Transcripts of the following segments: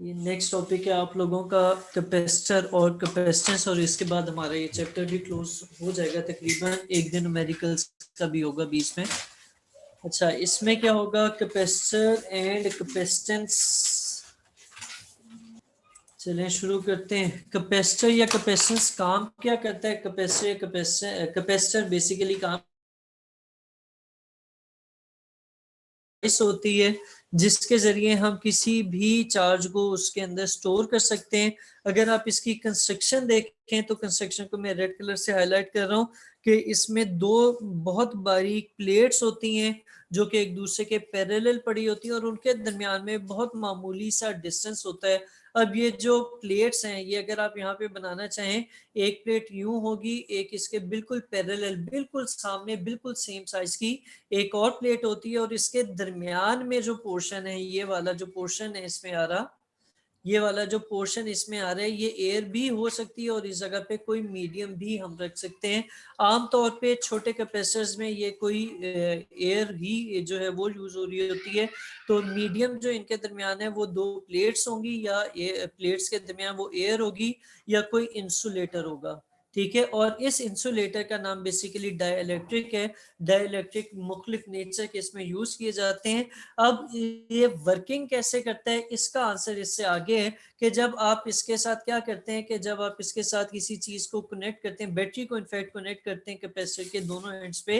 ये next topic है आप लोगों का कैपेसिटर और कैपेसिटेंस, और इसके बाद हमारा ये चैप्टर भी क्लोज हो जाएगा। तकरीबन एक दिन न्यूमेरिकल्स का भी होगा बीच में। अच्छा, इसमें क्या होगा, कैपेसिटर एंड कैपेसिटेंस। चलें शुरू करते हैं। कैपेसिटर या कैपेसिटेंस काम क्या करता है? कैपेसिटर बेसिकली काम होती है जिसके जरिए हम किसी भी चार्ज को उसके अंदर स्टोर कर सकते हैं। अगर आप इसकी कंस्ट्रक्शन देखें तो कंस्ट्रक्शन को मैं रेड कलर से हाईलाइट कर रहा हूँ कि इसमें दो बहुत बारीक प्लेट्स होती हैं जो कि एक दूसरे के पैरेलल पड़ी होती हैं और उनके दरमियान में बहुत मामूली सा डिस्टेंस होता है। अब ये जो प्लेट्स हैं ये अगर आप यहाँ पे बनाना चाहें, एक प्लेट यूं होगी, एक इसके बिल्कुल पैरेलल बिल्कुल सामने बिल्कुल सेम साइज की एक और प्लेट होती है, और इसके दरमियान में जो पोर्शन है, ये वाला जो पोर्शन है इसमें आ रहा, ये वाला जो पोर्शन इसमें आ रहा है, ये एयर भी हो सकती है और इस जगह पे कोई मीडियम भी हम रख सकते हैं। आमतौर पे छोटे कैपेसिटर्स में ये कोई एयर ही जो है वो यूज हो रही होती है। तो मीडियम जो इनके दरमियान है वो दो प्लेट्स होंगी, या प्लेट्स के दरमियान वो एयर होगी या कोई इंसुलेटर होगा। ठीक है, और इस इंसुलेटर का नाम बेसिकली डाइलेक्ट्रिक है। डाइलेक्ट्रिक मुख्तलिफ नेचर के इसमें यूज किए जाते हैं। अब ये वर्किंग कैसे करता है, इसका आंसर इससे आगे है कि जब आप इसके साथ क्या करते हैं कि जब आप इसके साथ किसी चीज को कनेक्ट करते हैं, बैटरी को इनफैक्ट कनेक्ट करते हैं कैपेसिटर के दोनों एंड्स पे,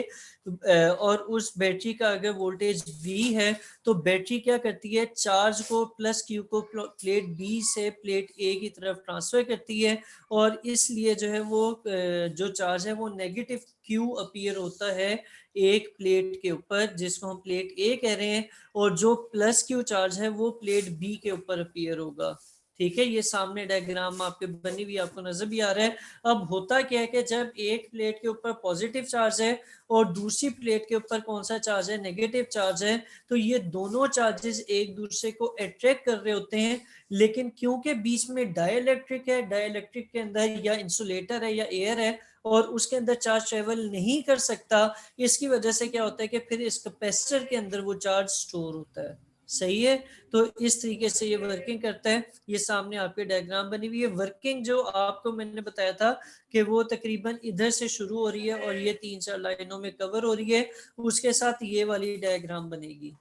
और उस बैटरी का अगर वोल्टेज V है तो बैटरी क्या करती है, चार्ज को प्लस Q को प्लेट B से प्लेट A की तरफ ट्रांसफर करती है, और इसलिए जो है वो जो चार्ज है वो नेगेटिव Q अपीयर होता है एक प्लेट के ऊपर जिसको हम प्लेट A कह रहे हैं, और जो प्लस Q चार्ज है वो प्लेट B के ऊपर अपीयर होगा। ठीक है, ये सामने डायग्राम आपके बनी हुई आपको नजर भी आ रहा है। अब होता क्या है कि जब एक प्लेट के ऊपर पॉजिटिव चार्ज है और दूसरी प्लेट के ऊपर कौन सा चार्ज है, नेगेटिव चार्ज है, तो ये दोनों चार्जेस एक दूसरे को अट्रैक्ट कर रहे होते हैं। लेकिन क्योंकि बीच में डाइलेक्ट्रिक है, डाइलेक्ट्रिक के अंदर या इंसुलेटर है या एयर है और उसके अंदर चार्ज ट्रेवल नहीं कर सकता, इसकी वजह से क्या होता है कि फिर इस कैपेसिटर के अंदर वो चार्ज स्टोर होता है। सही है, तो इस तरीके से ये वर्किंग करता है। ये सामने आपके डायग्राम बनी हुई है। वर्किंग जो आपको मैंने बताया था कि वो तकरीबन इधर से शुरू हो रही है और ये 3-4 लाइनों में कवर हो रही है, उसके साथ ये वाली डायग्राम बनेगी।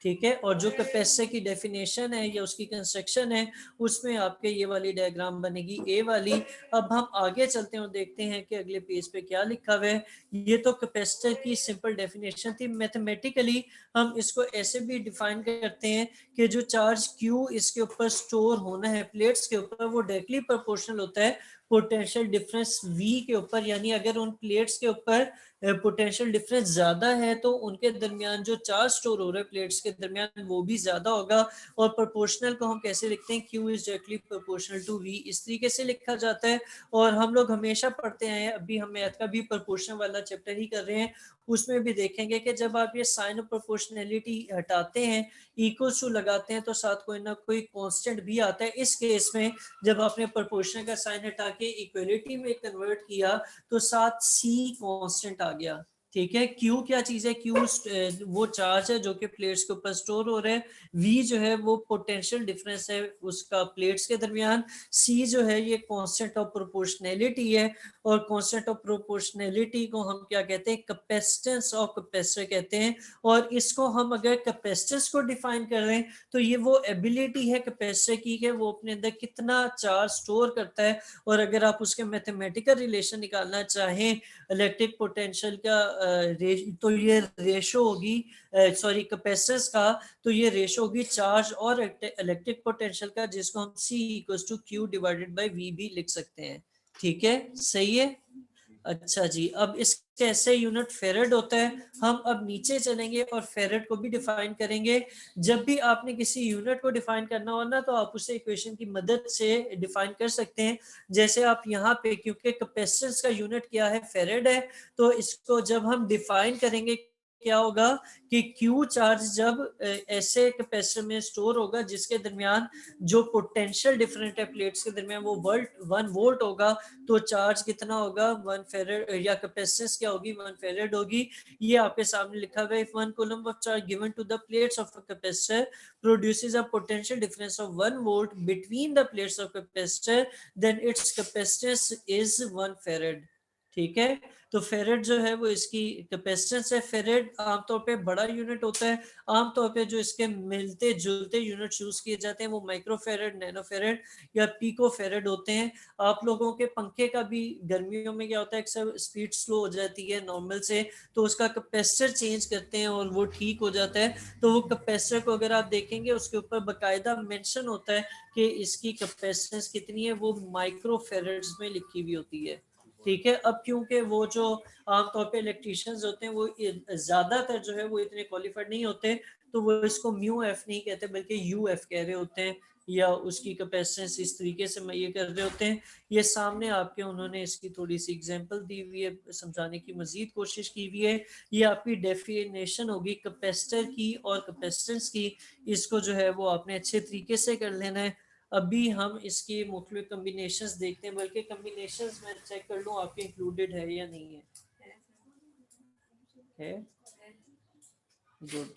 ठीक है, और जो कैपेसिटर की डेफिनेशन है या उसकी कंस्ट्रक्शन है उसमें आपके ये वाली डायग्राम बनेगी, ए वाली। अब हम आगे चलते हैं और देखते हैं कि अगले पेज पे क्या लिखा हुआ है। ये तो कैपेसिटर की सिंपल डेफिनेशन थी। मैथमेटिकली हम इसको ऐसे भी डिफाइन करते हैं कि जो चार्ज Q इसके ऊपर स्टोर होना है प्लेट्स के ऊपर, वो डायरेक्टली प्रोपोर्शनल होता है पोटेंशियल डिफरेंस V के ऊपर। यानी अगर उन प्लेट्स के ऊपर पोटेंशियल डिफरेंस ज्यादा है तो उनके दरमियान जो चार्ज स्टोर हो रहा है प्लेट्स के दरमियान वो भी ज्यादा होगा। और प्रोपोर्शनल को हम कैसे लिखते हैं, Q is directly proportional to V, इस तरीके से लिखा जाता है। और हम लोग हमेशा पढ़ते हैं, अभी हम मैथ का भी प्रोपोर्शन वाला चैप्टर ही कर रहे हैं, उसमें भी देखेंगे कि जब आप ये साइन ऑफ प्रोपोर्शनैलिटी हटाते हैं, इक्वल टू लगाते हैं, तो साथ कोई ना कोई कांस्टेंट भी आता है। इस केस में जब आपने प्रोपोर्शन का साइन हटा के इक्वलिटी में कन्वर्ट किया तो साथ C कांस्टेंट आ गया। ठीक है, Q क्या चीज है, Q वो चार्ज है जो कि प्लेट्स के ऊपर स्टोर हो रहे हैं। V जो है वो पोटेंशियल डिफरेंस है उसका प्लेट्स के दरमियान। C जो है ये कांस्टेंट ऑफ प्रोपोर्शनैलिटी है, और कांस्टेंट ऑफ प्रोपोर्शनैलिटी को हम क्या कहते हैं, कैपेसिटेंस ऑफ कैपेसिटर कहते हैं। और इसको हम अगर कैपेसिटेंस को डिफाइन कर रहे हैं तो ये वो एबिलिटी है कैपेसिटर की कि वो अपने अंदर कितना चार्ज स्टोर करता है। और अगर आप उसके मैथमेटिकल रिलेशन निकालना चाहें इलेक्ट्रिक पोटेंशियल का, तो ये रेशो होगी, सॉरी कैपेसिटेंस का, तो ये रेशो होगी चार्ज और इलेक्ट्रिक पोटेंशियल का, जिसको हम C equals to Q divided by V भी लिख सकते हैं। ठीक है, सही है। अच्छा जी, अब इसके ऐसे यूनिट फेरेड होता है। हम अब नीचे चलेंगे और फेरेड को भी डिफाइन करेंगे। जब भी आपने किसी यूनिट को डिफाइन करना हो ना, तो आप उसे इक्वेशन की मदद से डिफाइन कर सकते हैं। जैसे आप यहाँ पे, क्योंकि कैपेसिटेंस का यूनिट क्या है, फेरेड है, तो इसको जब हम डिफाइन करेंगे क्या होगा कि Q चार्ज जब ऐसे कैपेसिटर में स्टोर होगा जिसके दरमियान जो पोटेंशियल डिफरेंट है प्लेट्स के दरमियान वो 1 वोल्ट होगा, तो चार्ज कितना होगा 1 फेरेड, या कैपेसिटेंस क्या होगी 1 फेरेड होगी। ये आपके सामने लिखा हुआ है, if 1 coulomb of charge given to the plates of a capacitor produces a potential difference of 1 volt between the plates of capacitor, then its capacitance is 1 farad। ठीक है, तो फेरेड जो है वो इसकी कैपेसिटेंस है। फेरेड आमतौर पे बड़ा यूनिट होता है, आमतौर पे जो इसके मिलते जुलते यूनिट यूज किए जाते हैं वो माइक्रो फेरेड, नैनो फेरेड या पीको फेरेड होते हैं। आप लोगों के पंखे का भी गर्मियों में क्या होता है, अक्सर स्पीड स्लो हो जाती है नॉर्मल से, तो उसका कैपेसिटर चेंज करते हैं और वो ठीक हो जाता है। तो वो कैपेसिटर को अगर आप देखेंगे उसके ऊपर बकायदा मेंशन होता है कि इसकी कैपेसिटेंस कितनी है, वो माइक्रो फेरेड्स में लिखी हुई होती है। ठीक है, अब क्योंकि वो जो आमतौर पे इलेक्ट्रिशियंस होते हैं वो ज्यादातर जो है वो इतने क्वालिफाइड नहीं होते, तो वो इसको म्यू एफ नहीं कहते बल्कि यू एफ कह रहे होते हैं, या उसकी कैपेसिटेंस इस तरीके से ये कर रहे होते हैं। ये सामने आपके उन्होंने इसकी थोड़ी सी एग्जांपल दी हुई है, समझाने की मजीद कोशिश की हुई है। ये आपकी डेफिनेशन होगी कैपेसिटर की और कैपेसिटेंस की, इसको जो है वो आपने अच्छे तरीके से कर लेना है। अभी हम इसकी मुख्तलिफ कम्बिनेशंस देखते हैं, बल्कि कम्बिनेशंस मैं चेक कर लूँ आपके इंक्लूडेड है या नहीं है। गुड।